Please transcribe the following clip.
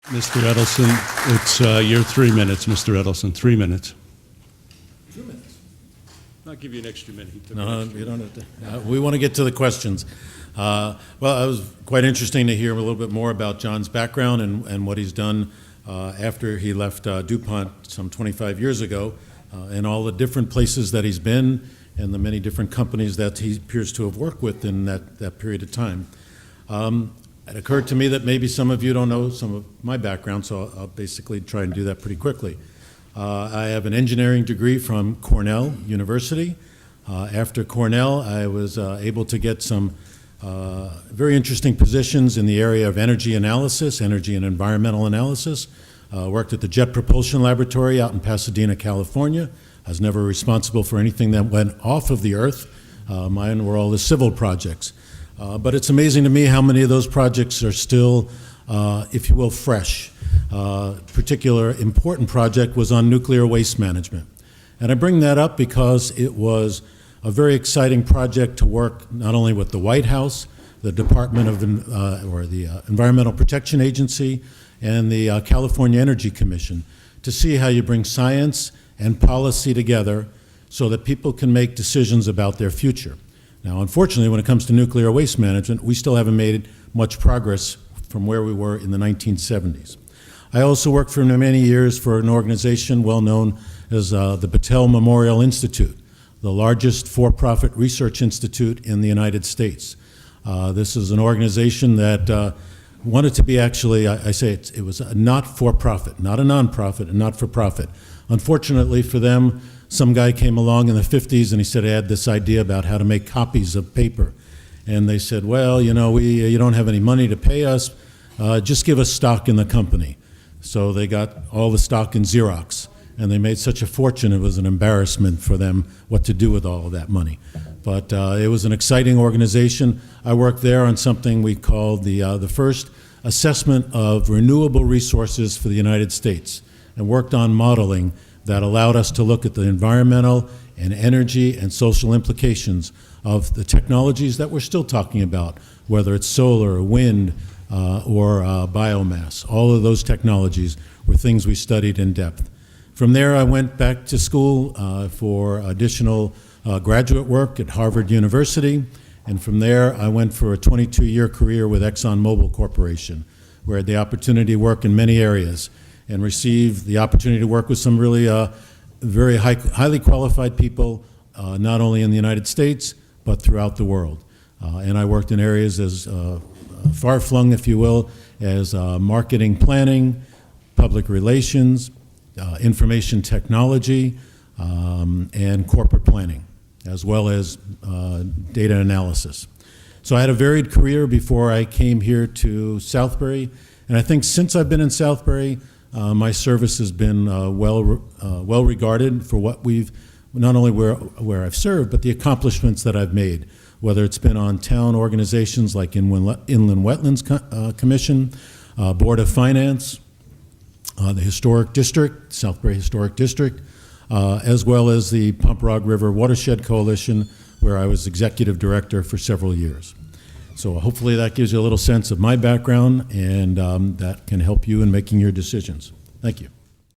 Mr. Edelson, it's your 3 minutes, Mr. Edelson, 3 minutes. 2 minutes. I'll give you an extra minute. No, you don't have to. We want to get to the questions. Well, it was quite interesting to hear a little bit more about John's background and what he's done after he left DuPont some 25 years ago, and all the different places that he's been and the many different companies that he appears to have worked with in that period of time. It occurred to me that maybe some of you don't know some of my background, so I'll basically try and do that pretty quickly. I have an engineering degree from Cornell University. After Cornell, I was able to get some very interesting positions in the area of energy analysis, energy and environmental analysis. Worked at the Jet Propulsion Laboratory out in Pasadena, California. I was never responsible for anything that went off of the Earth. Mine were all the civil projects. But it's amazing to me how many of those projects are still, if you will, fresh. Particular important project was on nuclear waste management. And I bring that up because it was a very exciting project to work not only with the White House, the Department of, or the Environmental Protection Agency, and the California Energy Commission to see how you bring science and policy together so that people can make decisions about their future. Now, unfortunately, when it comes to nuclear waste management, we still haven't made much progress from where we were in the 1970s. I also worked for many years for an organization well known as the Battelle Memorial Institute, the largest for-profit research institute in the United States. This is an organization that wanted to be actually, I say it was a not-for-profit, not a non-profit, a not-for-profit. Unfortunately for them, some guy came along in the 50s and he said, I had this idea about how to make copies of paper. And they said, well, you know, you don't have any money to pay us, just give us stock in the company. So they got all the stock in Xerox, and they made such a fortune it was an embarrassment for them what to do with all of that money. But it was an exciting organization. I worked there on something we called the first assessment of renewable resources for the United States, and worked on modeling that allowed us to look at the environmental and energy and social implications of the technologies that we're still talking about, whether it's solar, wind, or biomass. All of those technologies were things we studied in depth. From there, I went back to school for additional graduate work at Harvard University, and from there, I went for a 22-year career with ExxonMobil Corporation, where I had the opportunity to work in many areas and receive the opportunity to work with some really very highly qualified people, not only in the United States, but throughout the world. And I worked in areas as far-flung, if you will, as marketing planning, public relations, information technology, and corporate planning, as well as data analysis. So I had a varied career before I came here to Southbury, and I think since I've been in Southbury, my service has been well regarded for what we've, not only where I've served, but the accomplishments that I've made, whether it's been on town organizations like Inland Wetlands Commission, Board of Finance, the Historic District, Southbury Historic District, as well as the Pomperaug River Watershed Coalition, where I was executive director for several years. So hopefully that gives you a little sense of my background, and that can help you in making your decisions. Thank you.